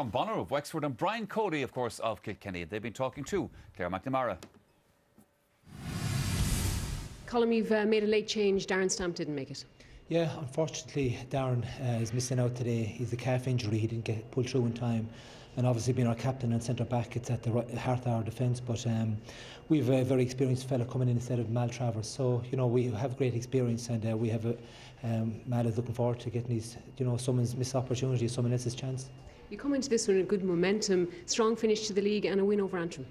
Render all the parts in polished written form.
Bonner of Wexford and Brian Cody, of course, of Kilkenny. They've been talking to Claire McNamara. Colm, you've made a late change. Darren Stamp didn't make it. Yeah, unfortunately, Darren is missing out today. He's a calf injury. He didn't get pulled through in time. And obviously, being our captain and centre back, it's at the heart of our defence. But we've a very experienced fella coming in instead of Maltravers. So, you know, we have great experience, and we have Mal is looking forward to getting his, you know, someone's missed opportunity, someone else's chance. You come into this one in good momentum, strong finish to the league, and a win over Antrim.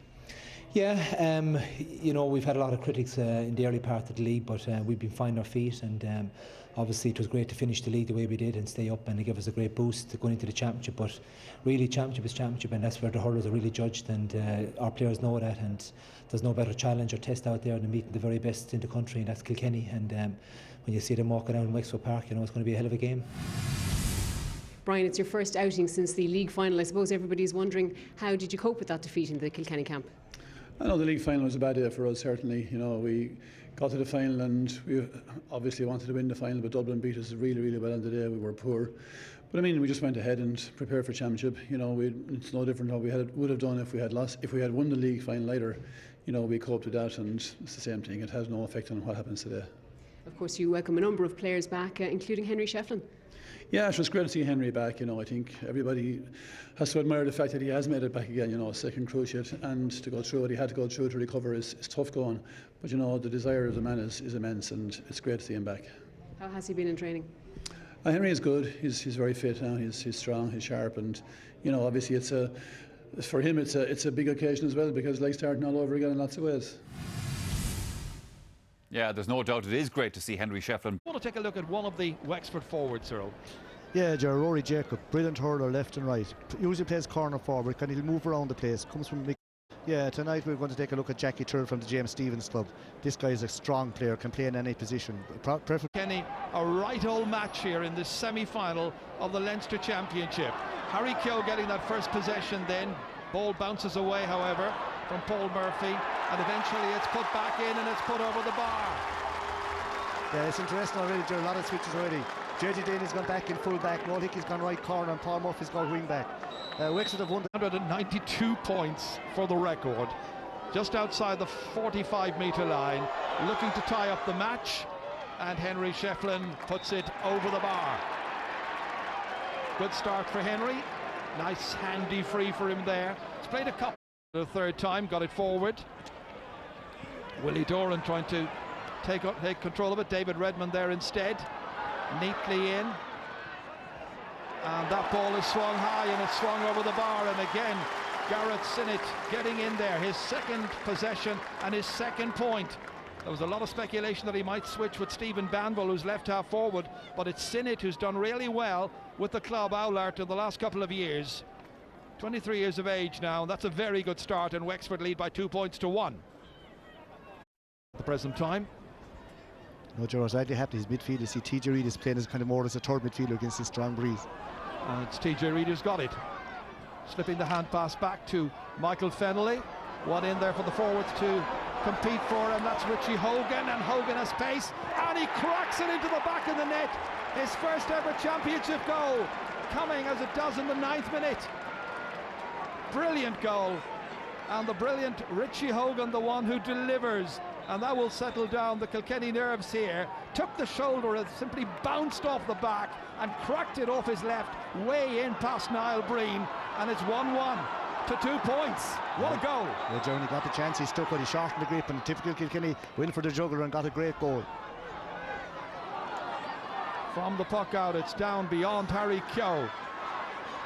Yeah, you know, we've had a lot of critics in the early part of the league, but we've been finding our feet, and obviously it was great to finish the league the way we did and stay up, and it gave us a great boost going into the championship. But really, championship is championship, and that's where the hurlers are really judged, and our players know that, and there's no better challenge or test out there than meeting the very best in the country, and that's Kilkenny. And when you see them walking out in Wexford Park, you know it's going to be a hell of a game. Brian, it's your first outing since the league final. I suppose everybody's wondering, how did you cope with that defeat in the Kilkenny camp? I know the league final was a bad day for us, certainly. You know, we got to the final and we obviously wanted to win the final, but Dublin beat us really, really well on the day. We were poor. But I mean, we just went ahead and prepared for championship. You know, it's no different than what we would have done if we had lost. If we had won the league final later, you know, we coped with that, and it's the same thing. It has no effect on what happens today. Of course, you welcome a number of players back, including Henry Shefflin. Yeah, it was great to see Henry back. You know, I think everybody has to admire the fact that he has made it back again. You know, second cruciate, and to go through what he had to go through to recover is tough going. But you know, the desire of the man is immense, and it's great to see him back. How has he been in training? Henry is good. He's very fit now. He's strong. He's sharp, and you know, obviously for him it's a big occasion as well, because like starting all over again in lots of ways. Yeah, there's no doubt it is great to see Henry Shefflin. I want to take a look at one of the Wexford forwards, Cyril. Yeah, Rory Jacob, brilliant hurler left and right. Usually plays corner forward, can he move around the place, comes from Mick. Yeah, tonight we're going to take a look at Jackie Turr from the James Stevens club. This guy is a strong player, can play in any position. Perfect. Kenny, a right old match here in this semi-final of the Leinster Championship. Harry Keogh getting that first possession then. Ball bounces away, however, from Paul Murphy, and eventually it's put back in and it's put over the bar. Yeah, it's interesting already, there are a lot of switches already. JJ Daly's gone back in full back, Noel Hickey's gone right corner, and Paul Murphy's gone wing back. Wexford have won 192 points for the record, just outside the 45-metre line, looking to tie up the match, and Henry Shefflin puts it over the bar. Good start for Henry, nice handy free for him there. He's played a couple the third time, got it forward. Willie Doran trying to take control of it. David Redmond there instead, neatly in, and that ball is swung high and it's swung over the bar, and again Garrett Sinnott getting in there, his second possession and his second point. There was a lot of speculation that he might switch with Stephen Banville, who's left half forward, but it's Sinnott who's done really well with the club Oulart in the last couple of years. 23 years of age now, and that's a very good start, and Wexford lead by 2 points to 1 at the present time. No, Joe, I was actually happy his midfield. You see TJ Reid is playing as kind of more as a third midfielder against this strong breeze. And it's TJ Reid who's got it. Slipping the hand pass back to Michael Fennelly. One in there for the forwards to compete for, and that's Richie Hogan, and Hogan has pace, and he cracks it into the back of the net. His first ever championship goal, coming as it does in the 9th minute. Brilliant goal, and the brilliant Richie Hogan, the one who delivers, and that will settle down the Kilkenny nerves here. Took the shoulder, it simply bounced off the back and cracked it off his left, way in past Niall Breen, and it's 1-1 to 2 points. What a goal! Yeah, Johnny got the chance, he stuck with, he shortened the grip, and typical Kilkenny went for the juggler and got a great goal. From the puck out, it's down beyond Harry Keogh.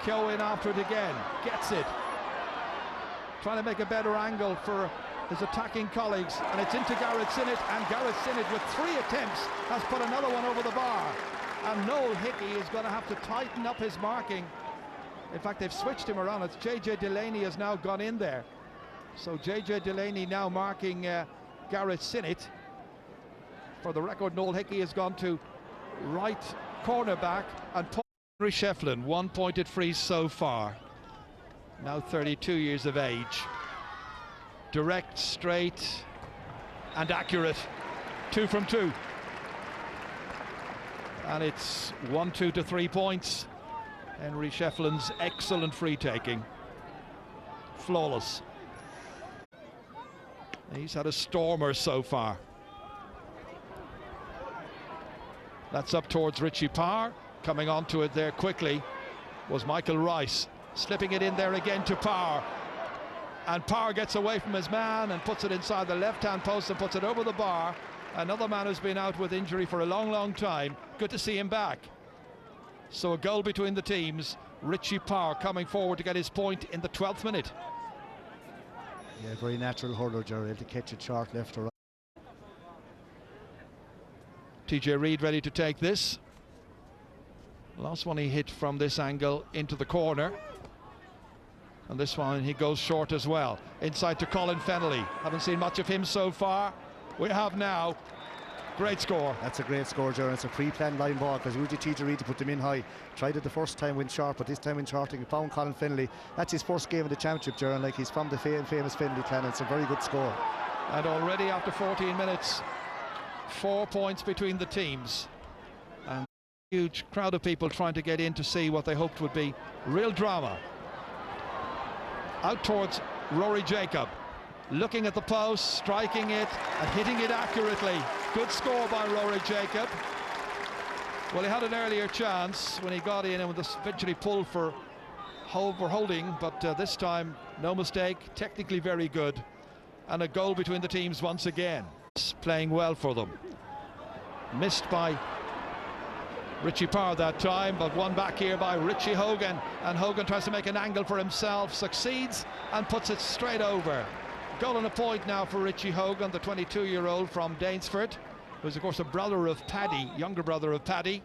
Keogh in after it again, gets it. Trying to make a better angle for his attacking colleagues, and it's into Garrett Sinnott, and Garrett Sinnott with 3 attempts has put another one over the bar, and Noel Hickey is going to have to tighten up his marking. In fact, they've switched him around. It's JJ Delaney has now gone in there, so JJ Delaney now marking Garrett Sinnott. For the record, Noel Hickey has gone to right cornerback, and Henry Shefflin, 1-pointed free so far, now 32 years of age. Direct, straight and accurate, 2 from 2, and it's 1-2 to 3 points. Henry Shefflin's excellent free taking. Flawless. He's had a stormer so far. That's up towards Richie Parr. Coming onto it there quickly was Michael Rice. Slipping it in there again to Parr. And Parr gets away from his man and puts it inside the left-hand post and puts it over the bar. Another man who's been out with injury for a long, long time. Good to see him back. So a goal between the teams. Richie Parr coming forward to get his point in the 12th minute. Yeah, very natural hurler, Jerry, able to catch it short left or right. TJ Reid ready to take this. Last one he hit from this angle into the corner. And this one he goes short as well. Inside to Colin Fennelly. Haven't seen much of him so far. We have now. Great score. That's a great score, Jerry. It's a pre-planned line ball because usually TJ Reid to put them in high. Tried it the first time, went short, but this time went short and found Colin Fennelly. That's his first game of the championship, Jerry. Like, he's from the famous Fennelly clan. It's a very good score. And already after 14 minutes, 4 points between the teams. And a huge crowd of people trying to get in to see what they hoped would be real drama. Out towards Rory Jacob. Looking at the post, striking it and hitting it accurately. Good score by Rory Jacob. Well, he had an earlier chance when he got in and was eventually pulled for holding, but this time no mistake, technically very good, and a goal between the teams once again. Playing well for them. Missed by Richie Parr that time, but won back here by Richie Hogan, and Hogan tries to make an angle for himself, succeeds and puts it straight over. Goal and a point now for Richie Hogan, the 22-year-old from Danesford, who's of course a brother of Paddy, younger brother of Paddy,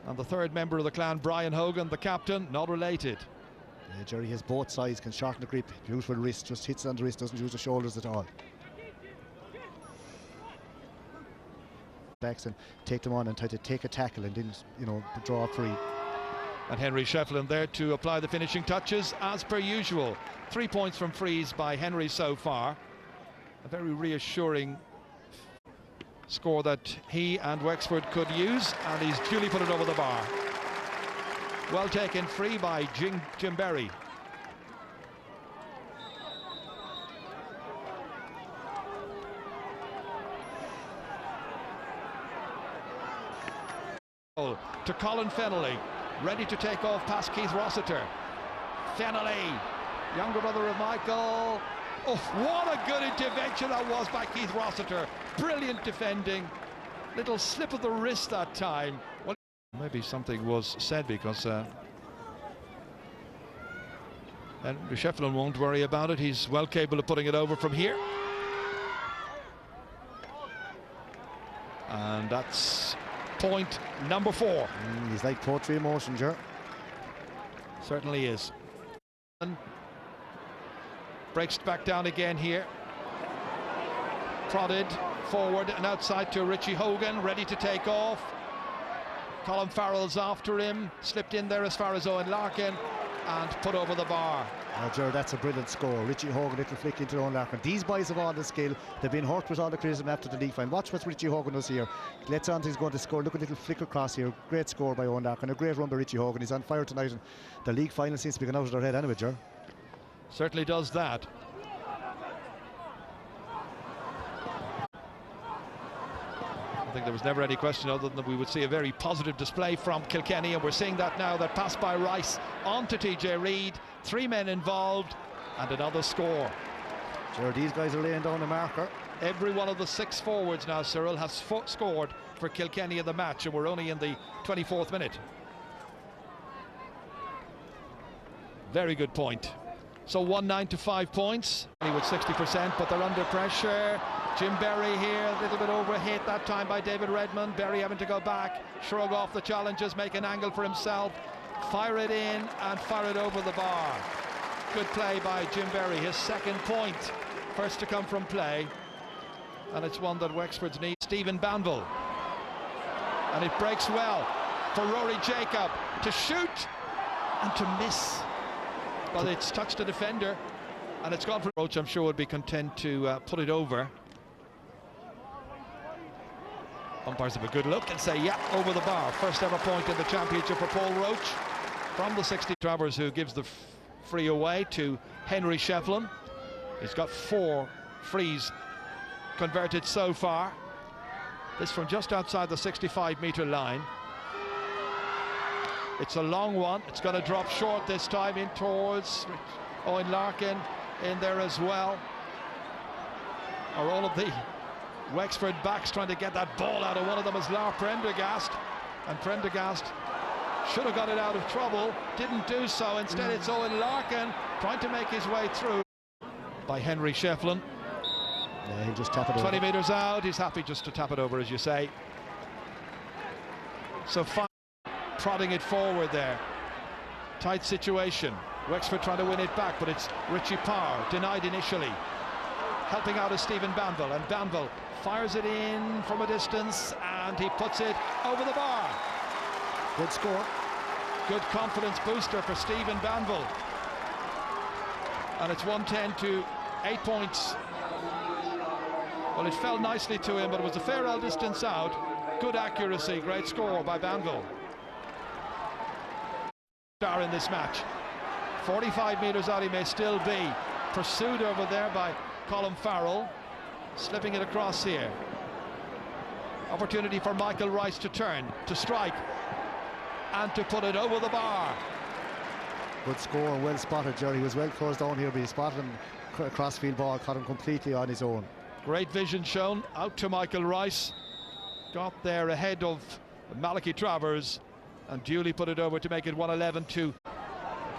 and the third member of the clan, Brian Hogan, the captain, not related. Yeah, Jerry has both sides, can shorten the grip, beautiful wrist, just hits it on the wrist, doesn't use the shoulders at all. Backs and take them on and try to take a tackle and then, you know, draw free. And Henry Shefflin there to apply the finishing touches as per usual. 3 points from frees by Henry so far. A very reassuring score that he and Wexford could use, and he's duly put it over the bar. Well taken free by Jim Berry. To Colin Fennelly, ready to take off past Keith Rossiter. Fennelly, younger brother of Michael. Oh, what a good intervention that was by Keith Rossiter. Brilliant defending. Little slip of the wrist that time. Well, maybe something was said because Henry Shefflin won't worry about it. He's well capable of putting it over from here. And that's point number 4. He's like poetry in motion, Ger. Certainly is. Breaks back down again here. Prodded forward and outside to Richie Hogan, ready to take off. Colin Farrell's after him, slipped in there as far as Owen Larkin and put over the bar. Ger, that's a brilliant score. Richie Hogan, little flick into Owen Larkin. These boys have all the skill. They've been hurt with all the criticism after the league final. Watch what Richie Hogan does here. Let's on, he's going to score. Look at little flick across here. Great score by Owen Larkin. A great run by Richie Hogan. He's on fire tonight, and the league final seems to be going out of their head anyway, Ger. Certainly does that. I think there was never any question other than that we would see a very positive display from Kilkenny, and we're seeing that now. That pass by Rice on to TJ Reid. 3 men involved and another score. Sure, these guys are laying down the marker. Every one of the 6 forwards now, Cyril, has scored for Kilkenny in the match, and we're only in the 24th minute. Very good point. So 1-9 to 5 points. With 60%, but they're under pressure. Jim Berry here, a little bit overhit that time by David Redmond. Berry having to go back, shrug off the challenges, make an angle for himself, fire it in and fire it over the bar. Good play by Jim Berry, his 2nd point, first to come from play, and it's one that Wexford's need. Stephen Banville, and it breaks well for Rory Jacob to shoot and to miss, but it's touched the defender and it's gone for Roach. I'm sure would be content to put it over. Umpires have a good look and say, yeah, over the bar. First ever point in the championship for Paul Roach. from the 60. Travers, who gives the free away to Henry Shefflin. He's got 4 frees converted so far. This from just outside the 65-metre line. It's a long one. It's going to drop short this time in towards Owen Larkin in there as well. Are all of the Wexford backs trying to get that ball out of one of them is Lars Prendergast, and Prendergast should have got it out of trouble, didn't do so. Instead it's Owen Larkin trying to make his way through by Henry Shefflin. Yeah, he'll just tap it over. 20 metres out, he's happy just to tap it over, as you say. So fine, prodding it forward there. Tight situation. Wexford trying to win it back, but it's Richie Parr, denied initially. Helping out is Stephen Banville, and Banville fires it in from a distance, and he puts it over the bar. Good score. Good confidence booster for Stephen Banville. And it's 110 to 8 points. Well, it fell nicely to him, but it was a fair old distance out. Good accuracy, great score by Banville. Star in this match. 45 metres out he may still be. Pursued over there by Colin Farrell. Slipping it across here. Opportunity for Michael Rice to turn, to strike, and to put it over the bar. Good score, well spotted, Jerry. He was well closed down here, but he spotted him. Crossfield ball, caught him completely on his own. Great vision shown out to Michael Rice. Got there ahead of Malachi Travers and duly put it over to make it 111 to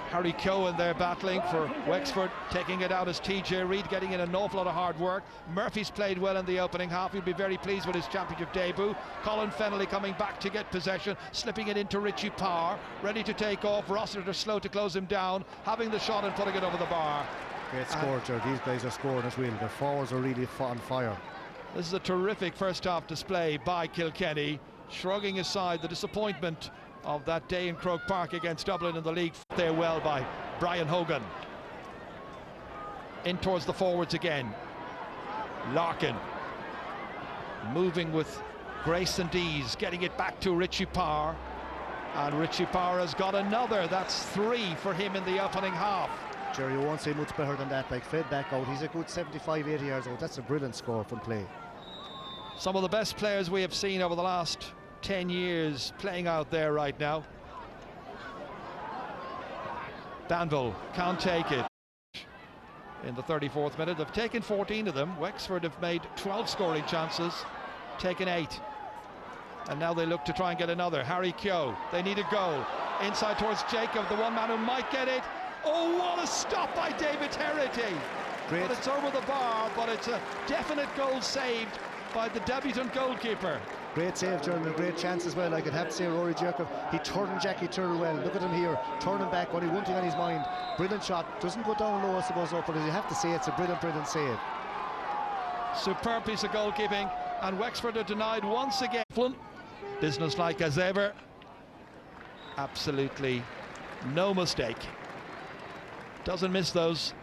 Harry Cohen there battling for Wexford. Taking it out as TJ Reid, getting in an awful lot of hard work. Murphy's played well in the opening half. He'll be very pleased with his championship debut. Colin Fennelly coming back to get possession, slipping it into Richie Parr, ready to take off. Rossiter slow to close him down, having the shot and putting it over the bar. Great score, Jerry. These guys are scoring as well. Their forwards are really on fire. This is a terrific first half display by Kilkenny, shrugging aside the disappointment of that day in Croke Park against Dublin in the league. There well by Brian Hogan. In towards the forwards again. Larkin moving with grace and ease, getting it back to Richie Parr, and Richie Parr has got another. That's 3 for him in the opening half. Jerry, you won't say much better than that. Like, fed back out, he's a good 75-80 yards old. That's a brilliant score from play. Some of the best players we have seen over the last 10 years playing out there right now. Banville can't take it in the 34th minute. They've taken 14 of them. Wexford have made 12 scoring chances, taken 8, and now they look to try and get another. Harry Keogh, they need a goal inside towards Jacob, the one man who might get it. Oh, what a stop by David Herity. Great. But it's over the bar, but it's a definite goal saved by the debutant goalkeeper. Great save, Jordan, a great chance as well. I could have to say Rory Jacob, he turned Jackie Turner well. Look at him here, turning back, only one thing on his mind. Brilliant shot, doesn't go down low I suppose, but you have to say it's a brilliant save. Superb piece of goalkeeping, and Wexford are denied once again. Businesslike as ever. Absolutely no mistake. Doesn't miss those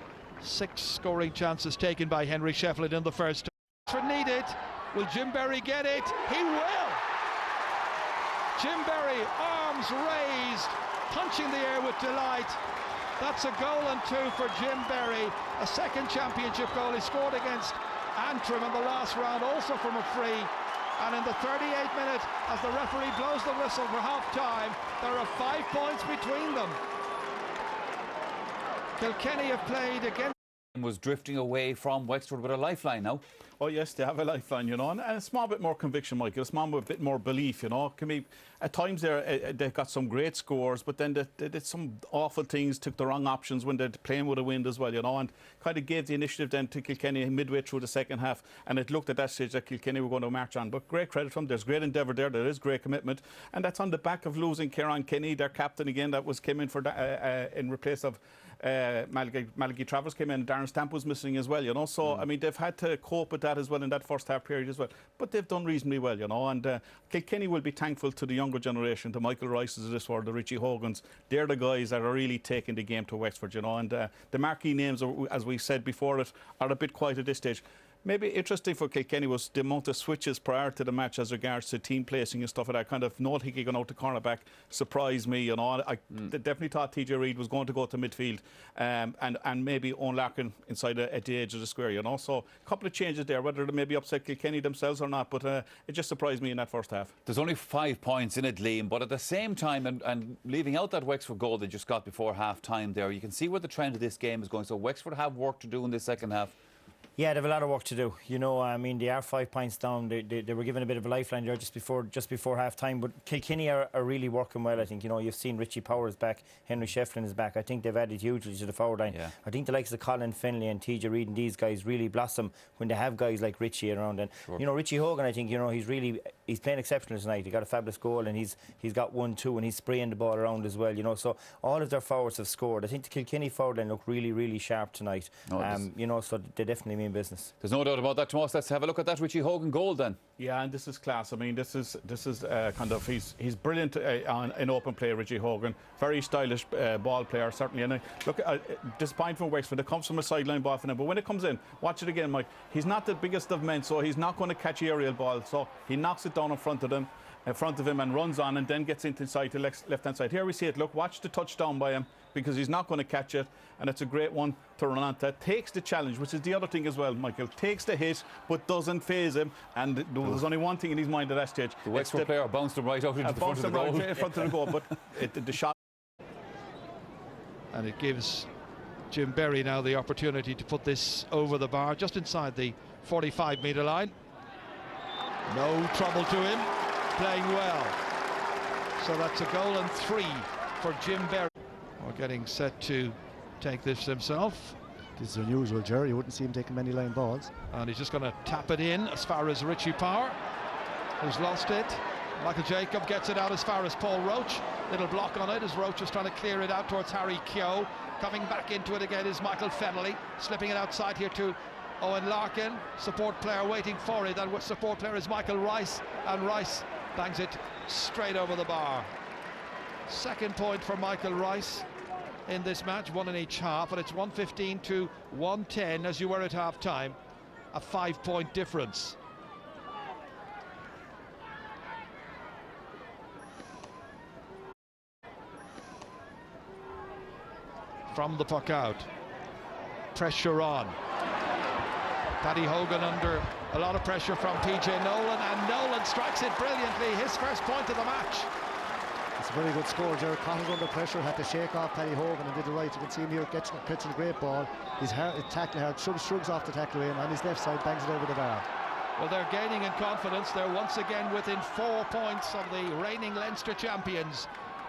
6 scoring chances taken by Henry Shefflin in the first. Wexford need it. Will Jim Berry get it? He will! Jim Berry, arms raised, punching the air with delight. That's a goal and 2 for Jim Berry. A second championship goal. He scored against Antrim in the last round, also from a free. And in the 38th minute, as the referee blows the whistle for half-time, there are 5 points between them. Kilkenny have played against... Was drifting away from Wexford with a lifeline now. Oh yes, they have a lifeline, you know, and a small bit more conviction, Michael, a small bit more belief, you know. Can be at times they've got some great scores, but then they did some awful things, took the wrong options when they're playing with a wind as well, you know, and kind of gave the initiative then to Kilkenny midway through the second half, and it looked at that stage that Kilkenny were going to march on. But great credit from them. There's great endeavour there is great commitment, and that's on the back of losing Kieran Kenny, their captain again, that came in for in replace of Malachi Travers came in. Darren Stamp was missing as well, you know. So I mean, they've had to cope with that as well in that first half period as well. But they've done reasonably well, you know. And Kilkenny will be thankful to the younger generation, the Michael Rices of this world, the Richie Hogans. They're the guys that are really taking the game to Wexford, you know. And the marquee names, as we said before it, are a bit quiet at this stage. maybe interesting for Kilkenny was the amount of switches prior to the match as regards to team placing and stuff like that. Kind of no thinking going out to cornerback surprised me. You know, I definitely thought TJ Reid was going to go to midfield, and maybe Owen Larkin inside at the edge of the square. You know, so a couple of changes there, whether they maybe upset Kilkenny themselves or not. But it just surprised me in that first half. There's only 5 points in it, Liam, but at the same time, and leaving out that Wexford goal they just got before half time there, you can see where the trend of this game is going. So Wexford have work to do in this second half. Yeah, they have a lot of work to do. You know, I mean, they are 5 points down. They were given a bit of a lifeline there just before half time. But Kilkenny are really working well, I think. You know, you've seen Richie Powers back, Henry Shefflin is back. I think they've added hugely to the forward line. Yeah. I think the likes of Colin Finlay and TJ Reid and these guys really blossom when they have guys like Richie around. And you know, Richie Hogan, I think, you know, he's playing exceptional tonight. He got a fabulous goal, and he's got 1-2, and he's spraying the ball around as well. You know, so all of their forwards have scored. I think the Kilkenny forward line look really sharp tonight. You know, so they definitely mean business. There's no doubt about that, Tomas. Let's have a look at that Richie Hogan goal then. Yeah, and this is class. I mean, this is kind of he's brilliant in open play. Richie Hogan, very stylish ball player certainly. And look, disappointing from Wexford. It comes from a sideline ball for them, but when it comes in, watch it again, Mike. He's not the biggest of men, so he's not going to catch aerial ball. So he knocks it down in front of him and runs on, and then gets inside to left hand side. Here we see it. Look, watch the touchdown by him, because he's not going to catch it, and it's a great one to run on to. Takes the challenge, which is the other thing as well, Michael. Takes the hit, but doesn't phase him, and there was only one thing in his mind at that stage. The Wexford player bounced him right out into the front of the goal. Right in front of the goal, but the shot. And it gives Jim Berry now the opportunity to put this over the bar, just inside the 45-metre line. No trouble to him, playing well. So that's a goal and 3 for Jim Berry. Or getting set to take this himself. This is unusual, Jerry. You wouldn't see him taking many line balls. And he's just going to tap it in as far as Richie Power, who's lost it. Michael Jacob gets it out as far as Paul Roach. Little block on it as Roach is trying to clear it out towards Harry Keogh. Coming back into it again is Michael Fennelly, slipping it outside here to Owen Larkin. Support player waiting for it. That support player is Michael Rice, and Rice bangs it straight over the bar. Second point for Michael Rice in this match, 1 in each half, and it's 115 to 110 as you were at half time. A 5-point difference. From the puck out, pressure on. Paddy Hogan under a lot of pressure from PJ Nolan, and Nolan strikes it brilliantly, his first point of the match. It's a very good score. Jared Connell's under pressure, had to shake off Paddy Hogan and did the right. You can see him here catching a great ball. He's tackling hard, shrugs off the tackle away, and on his left side bangs it over the bar. Well, they're gaining in confidence. They're once again within 4 points of the reigning Leinster champions.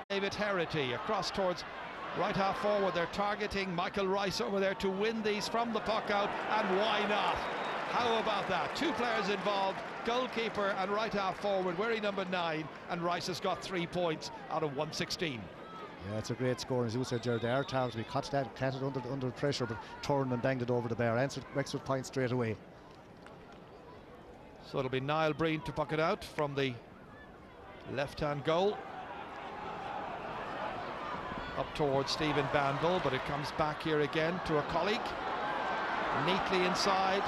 David Herity across towards right half forward. They're targeting Michael Rice over there to win these from the puck out, and why not? How about that? 2 players involved, goalkeeper and right half forward, wearing number 9, and Rice has got 3 points out of 116. Yeah, it's a great score. As you said, Jared, they are talented. We caught it under pressure, but turned and banged it over the bar. Answered Wexford points straight away. So it'll be Niall Breen to puck it out from the left-hand goal. Up towards Stephen Bandel, but it comes back here again to a colleague. Neatly inside.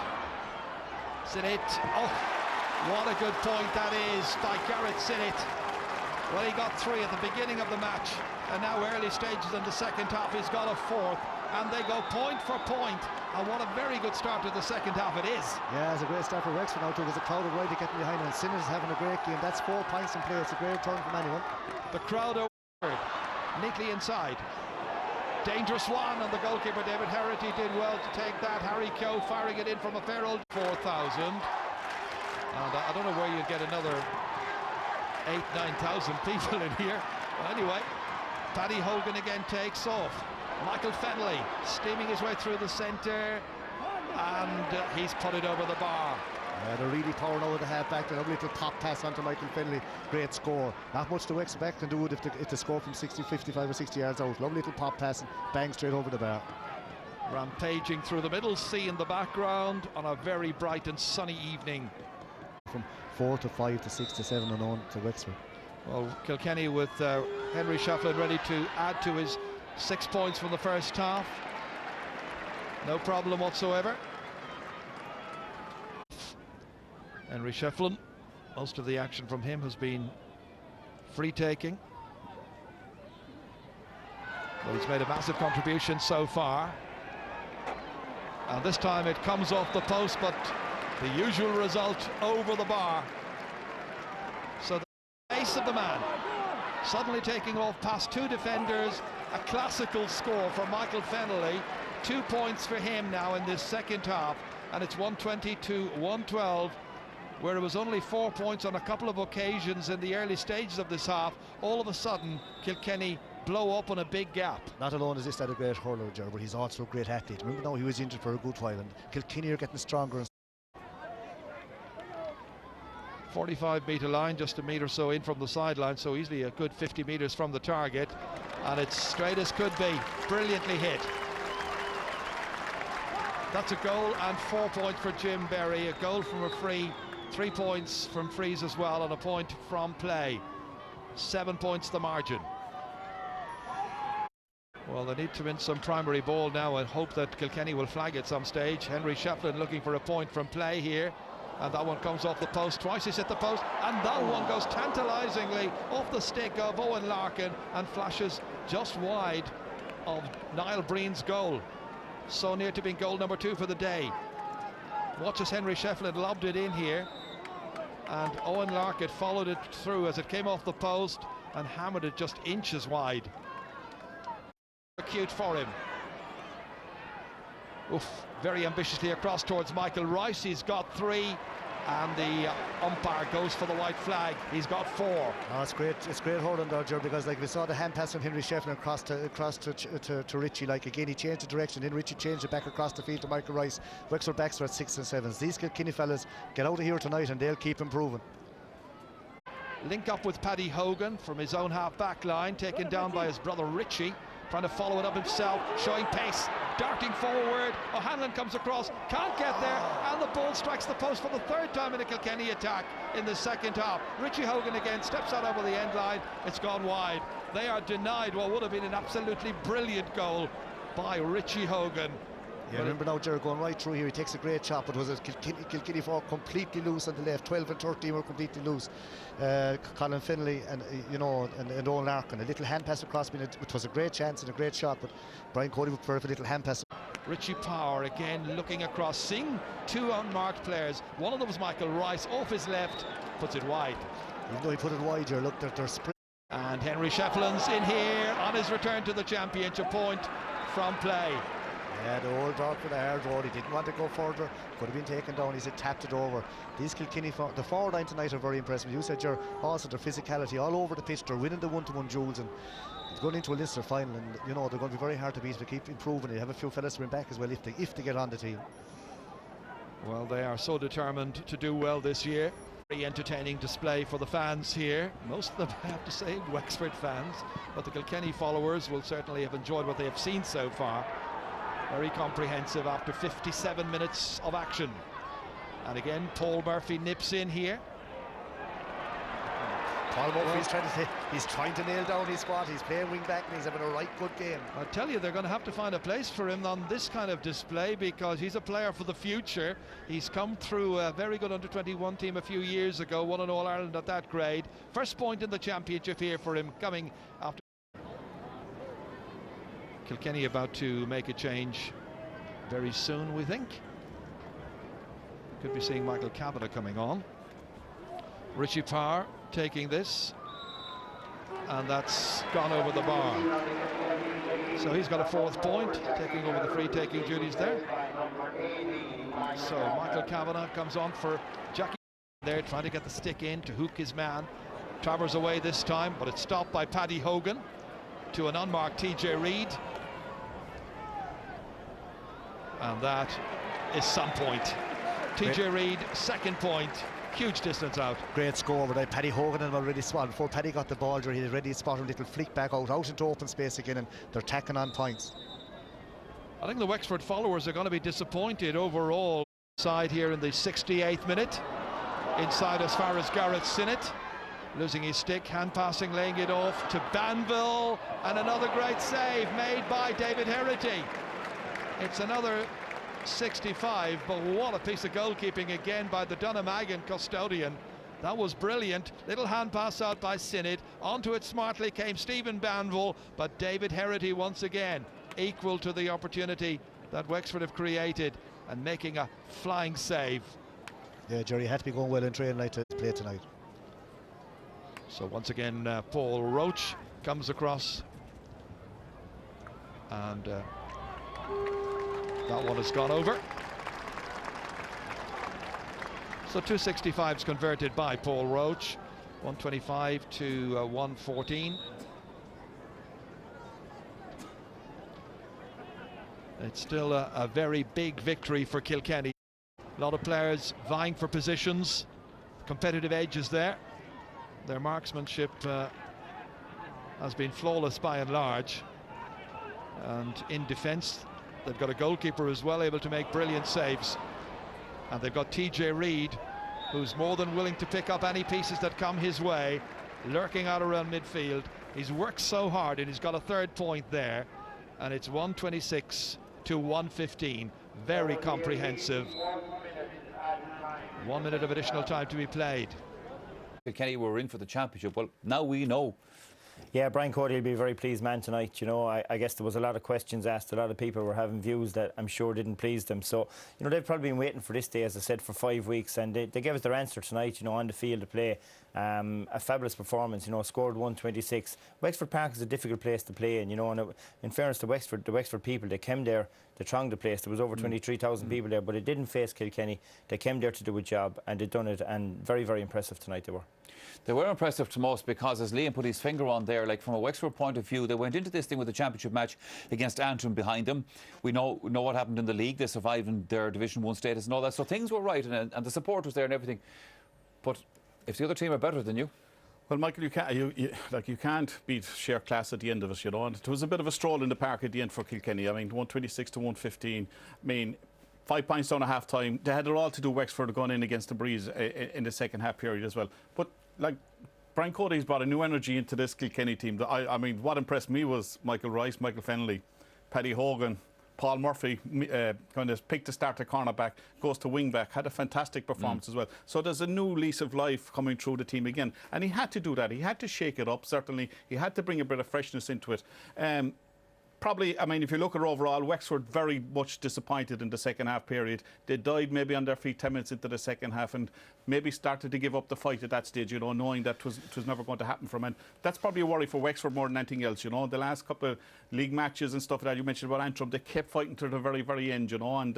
Sinnott. Oh, what a good point that is by Garrett Sinnott. Well, he got 3 at the beginning of the match, and now early stages in the second half he's got a 4th, and they go point for point. And what a very good start to the second half it is. Yeah, it's a great start for Wexford now too, because the crowd are really getting behind him, and Sinnott is having a great game. That's 4 points in play. It's a great return from anyone. The crowd are neatly inside. Dangerous one, and the goalkeeper David Herity did well to take that. Harry Keogh firing it in from a fair old 4,000. And I don't know where you'd get another 8,000-9,000 people in here. But anyway, Paddy Hogan again takes off. Michael Fennelly steaming his way through the centre, and he's put it over the bar. They're really powering over the half back. A lovely little pop pass onto Michael Fennelly. Great score. Not much to expect and do it if they score from 60, 55 or 60 yards out. Lovely little pop pass and bang straight over the bar. Rampaging through the middle, sea in the background on a very bright and sunny evening. From 4 to 5 to 6 to 7 and on to Wexford. Well, Kilkenny with Henry Shefflin ready to add to his 6 points from the first half. No problem whatsoever. Henry Shefflin, most of the action from him has been free taking. But he's made a massive contribution so far. And this time it comes off the post, but the usual result over the bar. So the pace of the man, suddenly taking off past two defenders, a classical score for Michael Fennelly. 2 points for him now in this second half, and it's 120 to 112, where it was only 4 points on a couple of occasions in the early stages of this half. All of a sudden, Kilkenny blow up on a big gap. Not alone is this that a great hurler, Ger, but he's also a great athlete. Remember now, he was injured for a good while, and Kilkenny are getting stronger. 45-metre line, just a metre or so in from the sideline, so easily a good 50 metres from the target, and it's straight as could be. Brilliantly hit. That's a goal and 4 points for Jim Berry. A goal from a free, 3 points from frees as well, and a point from play. 7 points the margin. Well, they need to win some primary ball now and hope that Kilkenny will flag at some stage. Henry Shefflin looking for a point from play here. And that one comes off the post twice. He's hit the post, and that one goes tantalisingly off the stick of Owen Larkin and flashes just wide of Niall Breen's goal. So near to being goal number 2 for the day. Watch as Henry Shefflin lobbed it in here, and Owen Larkin followed it through as it came off the post and hammered it just inches wide. Cute for him. Oof, very ambitiously across towards Michael Rice. He's got 3, and the umpire goes for the white flag. He's got 4. Oh, it's great hurling there, Ger, because like we saw the hand pass from Henry Shefflin across to Richie. Like again, he changed the direction, then Richie changed it back across the field to Michael Rice. Wexford backs are at 6 and 7s. These Kilkenny fellas get out of here tonight and they'll keep improving. Link up with Paddy Hogan from his own half-back line, taken down by his brother Richie, trying to follow it up himself, showing pace, darting forward. O'Hanlon comes across, can't get there, and the ball strikes the post for the 3rd time in a Kilkenny attack in the second half. Richie Hogan again steps out over the end line. It's gone wide. They are denied what would have been an absolutely brilliant goal by Richie Hogan. Yeah, remember now, Ger, going right through here, he takes a great shot, but was it Kilkenny 4 completely loose on the left, 12 and 13 were completely loose. Colin Finlay and and Owen Larkin, a little hand pass across, it was a great chance and a great shot, but Brian Cody would prefer a little hand pass. Richie Power again looking across, seeing 2 unmarked players. One of them was Michael Rice, off his left, puts it wide. Even though he put it wide, Ger, look, they're sprint. And Henry Shefflin's in here on his return to the championship, point from play. Yeah, the old dog for the hard road. He didn't want to go further, could have been taken down. He's tapped it over. These Kilkenny, the forward line tonight are very impressive. You said, Ger, also their physicality all over the pitch. They're winning the one-to-one duels, and going into a Leinster final, and they're going to be very hard to beat. They keep improving. They have a few fellas to bring back as well if they get on the team. Well, they are so determined to do well this year. Very entertaining display for the fans here. Most of them, I have to say, Wexford fans, but the Kilkenny followers will certainly have enjoyed what they have seen so far. Very comprehensive after 57 minutes of action. And again, Paul Murphy nips in here. Paul Murphy's trying to nail down his squad. He's playing wing back and he's having a right good game. I tell you, they're going to have to find a place for him on this kind of display, because he's a player for the future. He's come through a very good under-21 team a few years ago, won an All-Ireland at that grade. First point in the championship here for him, coming after. Kilkenny about to make a change very soon, we think. Could be seeing Michael Kavanagh coming on. Richie Power taking this, and that's gone over the bar. So he's got a 4th point, taking over the free-taking duties there. So Michael Kavanagh comes on for Jackie there, trying to get the stick in to hook his man. Travers away this time, but it's stopped by Paddy Hogan to an unmarked TJ Reid. And that is some point. TJ Reid, 2nd point, huge distance out. Great score, but Paddy Hogan and already spotted. Before Paddy got the ball, he had ready to spot a little flick back out into open space again, and they're tacking on points. I think the Wexford followers are going to be disappointed overall. Side here in the 68th minute. Inside as far as Garrett Sinnott. Losing his stick, hand passing, laying it off to Banville, and another great save made by David Herity. It's another 2.65, but what a piece of goalkeeping again by the Dunnamagan custodian. That was brilliant. Little hand pass out by Sinnott. Onto it smartly came Stephen Banville, but David Herity once again equal to the opportunity that Wexford have created and making a flying save. Yeah, Jerry had to be going well in training night to play tonight. So once again, Paul Roach comes across, and that one has gone over. So 265's converted by Paul Roach, 125 to 114. It's still a very big victory for Kilkenny. A lot of players vying for positions. Competitive edge is there. Their marksmanship has been flawless by and large. And in defence, they've got a goalkeeper who's well able to make brilliant saves. And they've got TJ Reid, who's more than willing to pick up any pieces that come his way, lurking out around midfield. He's worked so hard and he's got a third point there. And it's 126 to 115. Very comprehensive. 1 minute of additional time to be played. Kilkenny were in for the championship. Well, now we know. Yeah, Brian Cody will be a very pleased man tonight. You know, I guess there was a lot of questions asked. A lot of people were having views that I'm sure didn't please them. So, you know, they've probably been waiting for this day, as I said, for 5 weeks. And they gave us their answer tonight, you know, on the field to play. A fabulous performance, you know, scored 126. Wexford Park is a difficult place to play in, you know, and in fairness to Wexford, the Wexford people, they came there, they thronged the place. There was over 23,000 people there, but it didn't face Kilkenny. They came there to do a job, and they'd done it, and very, very impressive tonight they were. They were impressive to most because, as Liam put his finger on there, like from a Wexford point of view, they went into this thing with a championship match against Antrim behind them. We know what happened in the league. They survived in their Division 1 status and all that. So things were right, and the support was there and everything. But if the other team are better than you... Well, Michael, you can't beat sheer class at the end of it, you know. And it was a bit of a stroll in the park at the end for Kilkenny. I mean, 126 to 115. I mean, 5 points down at half time. They had it all to do, Wexford, going in against the breeze in the second half period as well. But like, Brian Cody's brought a new energy into this Kilkenny team. I mean, what impressed me was Michael Rice, Michael Fennelly, Paddy Hogan, Paul Murphy kind of picked to start the cornerback, goes to wing back, had a fantastic performance as well. So there's a new lease of life coming through the team again, and he had to do that. He had to shake it up, certainly. He had to bring a bit of freshness into it. Probably, I mean, if you look at overall, Wexford very much disappointed in the second half period. They died maybe on their feet 10 minutes into the second half and maybe started to give up the fight at that stage, you know, knowing that it was never going to happen for them. And that's probably a worry for Wexford more than anything else, you know. The last couple of league matches and stuff like that, you mentioned about Antrim, they kept fighting to the very, very end, you know. And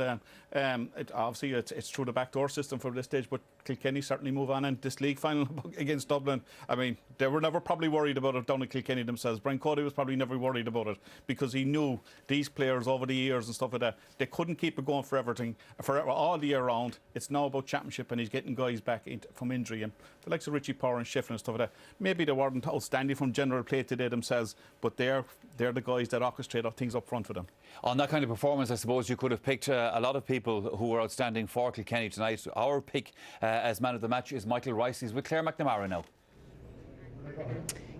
obviously it's through the backdoor system from this stage, but Kilkenny certainly move on. And this league final against Dublin, I mean, they were never probably worried about it down in Kilkenny themselves. Brian Cody was probably never worried about it because he knew these players over the years and stuff like that, they couldn't keep it going for everything, for all the year round. It's now about championship, and he's getting guys back from injury. And the likes of Richie Power and Shefflin and stuff like that, maybe they weren't outstanding from general play today themselves, but they're the guys that orchestrate things up front for them. On that kind of performance, I suppose you could have picked a lot of people who were outstanding for Kilkenny tonight. Our pick as man of the match is Michael Rice. He's with Claire McNamara now.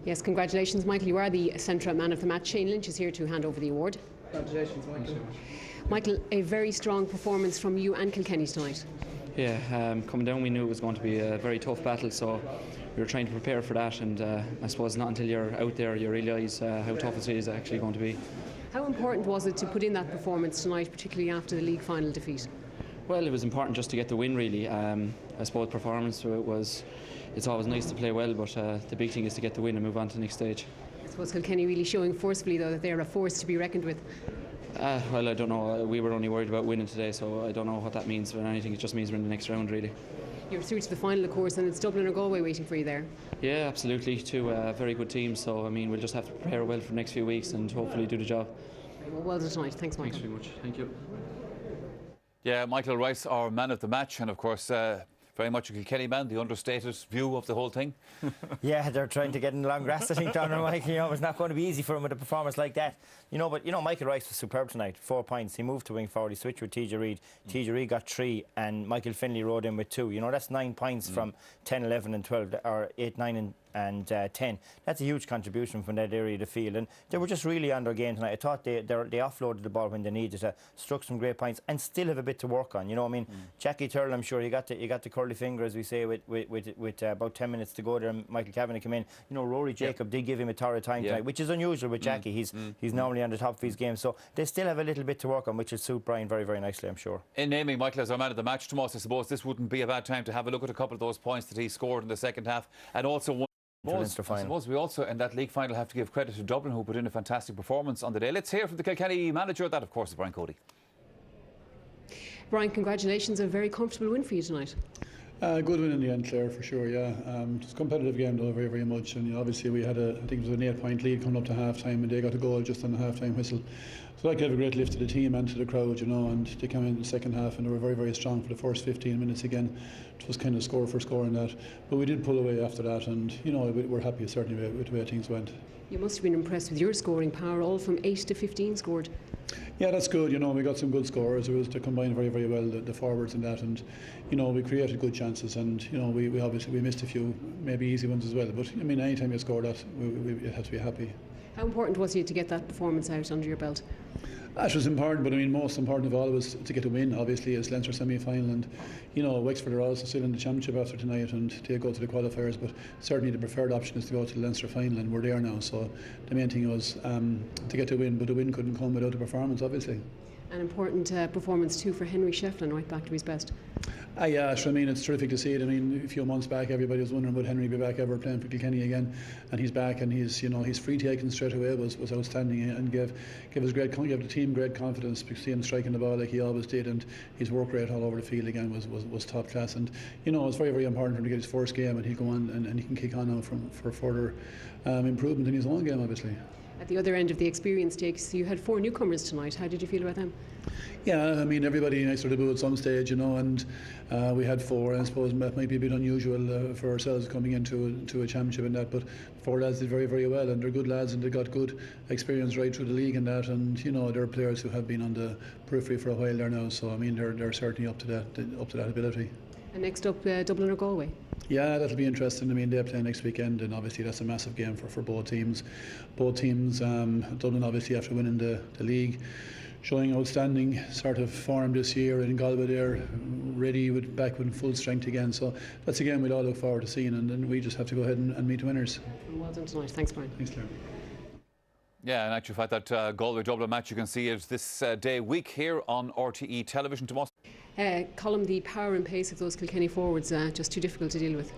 Yes, congratulations, Michael. You are the Centra man of the match. Shane Lynch is here to hand over the award. Congratulations, Michael. Michael, a very strong performance from you and Kilkenny tonight. Yeah, coming down we knew it was going to be a very tough battle, so we were trying to prepare for that, and I suppose not until you're out there you realise how tough it is actually going to be. How important was it to put in that performance tonight, particularly after the league final defeat? Well, it was important just to get the win, really. I suppose performance, it's always nice to play well, but the big thing is to get the win and move on to the next stage. I suppose Kilkenny really showing forcefully, though, that they're a force to be reckoned with. Well, I don't know. We were only worried about winning today, so I don't know what that means or anything. It just means we're in the next round, really. You're through to the final, of course, and it's Dublin or Galway waiting for you there. Yeah, absolutely. Two very good teams, so I mean, we'll just have to prepare well for the next few weeks and hopefully do the job. Well done tonight. Thanks, Michael. Thanks very much. Thank you. Yeah, Michael Rice, our man of the match, and of course very much a Kilkenny man, the understated view of the whole thing. Yeah, they're trying to get in the long grass, I think, down there, Mike. You know, it's not going to be easy for him with a performance like that. You know, but, you know, Michael Rice was superb tonight. 4 points. He moved to wing forward. He switched with TJ Reid. TJ Reid got 3, and Michael Fennelly rode in with 2. You know, that's 9 points from 10, 11 and 12, or 8, 9 and 10. That's a huge contribution from that area of the field, and they were just really on their game tonight. I thought they offloaded the ball when they needed to, struck some great points, and still have a bit to work on. You know what I mean? Jackie Turtle, I'm sure he got the curly finger, as we say, with about 10 minutes to go there, and Michael Kavanagh came in. You know, Rory Jacob did give him a torrid time tonight, which is unusual with Jackie. He's normally on the top of his game, so they still have a little bit to work on, which will suit Brian very, very nicely, I'm sure. In naming Michael as our man of the match, Tomas, I suppose this wouldn't be a bad time to have a look at a couple of those points that he scored in the second half, and also one. I suppose we also, in that league final, have to give credit to Dublin, who put in a fantastic performance on the day. Let's hear from the Kilkenny manager. That, of course, is Brian Cody. Brian, congratulations. A very comfortable win for you tonight. Good win in the end, Claire, for sure, yeah. It's a competitive game, though, very, very much. And obviously we had I think it was an 8-point lead coming up to half-time, and they got a goal just on the half-time whistle. So that gave a great lift to the team and to the crowd, and they came in the second half and they were very, very strong for the first 15 minutes again. It was kind of score for score in that. But we did pull away after that, and, we're happy, certainly, with the way things went. You must have been impressed with your scoring power, all from 8 to 15 scored. Yeah, that's good. We got some good scorers. It was to combine very, very well the forwards and that, and we created good chances, and we obviously missed a few maybe easy ones as well. But anytime you score that, you have to be happy. How important was it to get that performance out under your belt? That was important, but most important of all was to get a win. Obviously, it's Leinster semi-final, and Wexford are also still in the championship after tonight, and they go to the qualifiers. But certainly, the preferred option is to go to the Leinster final, and we're there now. So the main thing was to get a win, but the win couldn't come without the performance, obviously. An important performance too for Henry Shefflin, right back to his best. Yeah, it's terrific to see it. A few months back, everybody was wondering would Henry be back ever playing for Kilkenny again, and he's back, and his free taking straight away was outstanding, and gave the team great confidence. See him striking the ball like he always did, and his work rate all over the field again was top class. And it's very, very important for him to get his first game, and he'll go on and he can kick on now for further improvement in his own game, obviously. At the other end of the experience stakes, you had 4 newcomers tonight. How did you feel about them? Yeah, everybody needs to debut at some stage, and we had 4, and I suppose that might be a bit unusual for ourselves coming into a championship and that, but 4 lads did very, very well, and they're good lads, and they got good experience right through the league and that, and they're players who have been on the periphery for a while there now, so they're certainly up to that ability. And next up, Dublin or Galway? Yeah, that'll be interesting. They play next weekend, and obviously that's a massive game for both teams. Dublin obviously after winning the league, showing outstanding sort of form this year, and Galway there ready back with full strength again. So that's a game we'd all look forward to seeing, and then we just have to go ahead and meet the winners. Well done tonight. Thanks, Brian. Thanks, Claire. Yeah, in actual fact, that Galway-Dublin match, you can see it this week here on RTE television. Tomas? Colm, the power and pace of those Kilkenny forwards, just too difficult to deal with.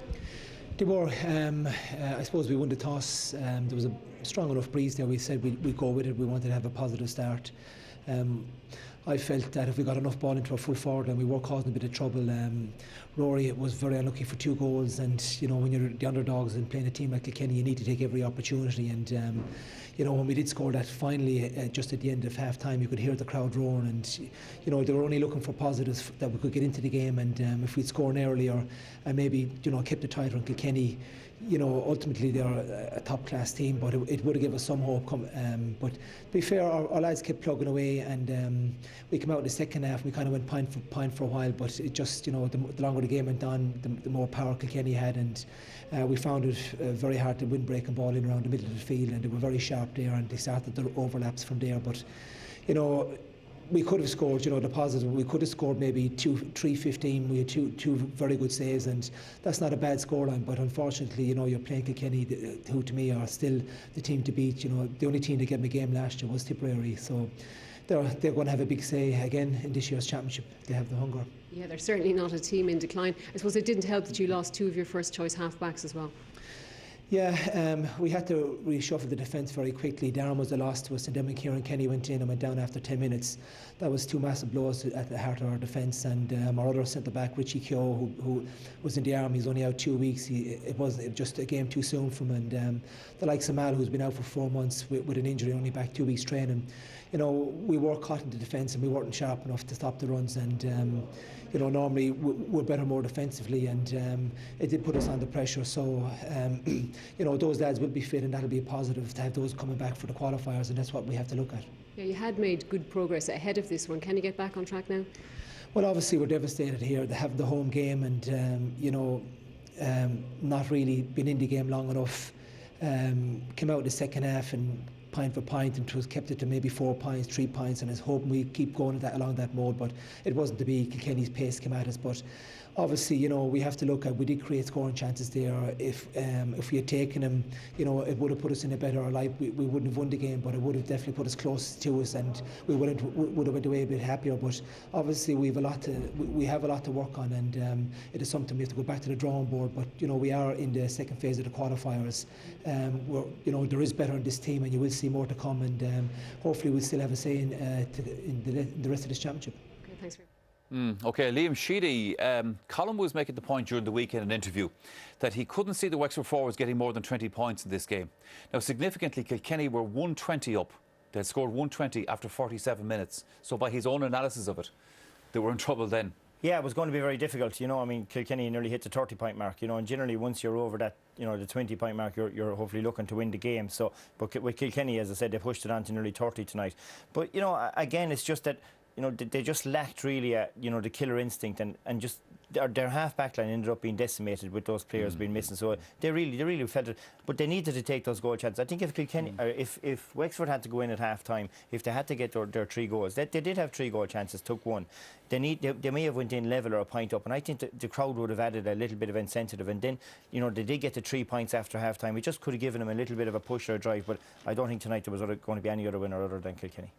They were. I suppose we won the toss. There was a strong enough breeze there. We said we'd go with it. We wanted to have a positive start. I felt that if we got enough ball into our full forward line, we were causing a bit of trouble. Rory was very unlucky for 2 goals, and when you're the underdogs and playing a team like Kilkenny, you need to take every opportunity. And when we did score that finally, just at the end of half time, you could hear the crowd roaring, and they were only looking for positives that we could get into the game. And if we'd scored earlier and maybe kept it tighter on Kilkenny, ultimately they're a top class team, but it would have given us some hope. But to be fair, our lads kept plugging away, and we came out in the second half. We kind of went pint for a while, but it just the longer the game went on, the more power Kilkenny had, and we found it very hard to win breaking ball in around the middle of the field, and they were very sharp there, and they started their overlaps from there. But we could have scored, the positive. We could have scored maybe 3-15. We had two very good saves, and that's not a bad scoreline. But unfortunately, you're playing Kilkenny, who to me are still the team to beat. The only team that gave them a game last year was Tipperary, so they're going to have a big say again in this year's championship. They have the hunger. Yeah, they're certainly not a team in decline. I suppose it didn't help that you lost 2 of your first choice half-backs as well. Yeah, we had to reshuffle the defence very quickly. Darren was a loss to us, and then when Kieran Kenny went in and went down after 10 minutes, that was 2 massive blows at the heart of our defence. And our other centre-back, Richie Keogh, who was in the army, he's only out 2 weeks. It was just a game too soon for him. And the likes of Mal, who's been out for 4 months with an injury, only back 2 weeks training. We were caught in the defence, and we weren't sharp enough to stop the runs. And normally we're better more defensively, and it did put us under pressure. So those lads will be fit, and that'll be a positive to have those coming back for the qualifiers, and that's what we have to look at. Yeah, you had made good progress ahead of this one. Can you get back on track now? Well, obviously we're devastated here to have the home game, and not really been in the game long enough. Came out in the second half and point for point and kept it to maybe 4 points, 3 points, and I was hoping we keep going along that mode, but it wasn't to be. Kilkenny's pace came at us, but obviously, we have to look at, we did create scoring chances there. If we had taken them, it would have put us in a better light. We wouldn't have won the game, but it would have definitely put us close to us, and we would have went away a bit happier. But obviously, we have a lot to work on, and it is something we have to go back to the drawing board. But we are in the second phase of the quarterfinals. There is better in this team, and you will see more to come, and hopefully we'll still have a say in the rest of this championship. Okay, thanks. OK, Liam Sheedy, Colin was making the point during the week in an interview that he couldn't see the Wexford forwards getting more than 20 points in this game. Now, significantly, Kilkenny were 120 up. They had scored 120 after 47 minutes. So by his own analysis of it, they were in trouble then. Yeah, it was going to be very difficult. Kilkenny nearly hit the 30-point mark. And generally once you're over that, the 20-point mark, you're hopefully looking to win the game. So, but with Kilkenny, as I said, they pushed it on to nearly 30 tonight. But again, it's just that they just lacked really, the killer instinct, and just their half-back line ended up being decimated with those players being missing. So they really felt it. But they needed to take those goal chances. I think if Kilkenny, if Wexford had to go in at half-time, if they had to get their 3 goals, they did have 3 goal chances, took 1. They may have went in level or a point up, and I think the crowd would have added a little bit of incentive. And then, they did get the 3 points after half-time. We just could have given them a little bit of a push or a drive. But I don't think tonight there was going to be any other winner other than Kilkenny.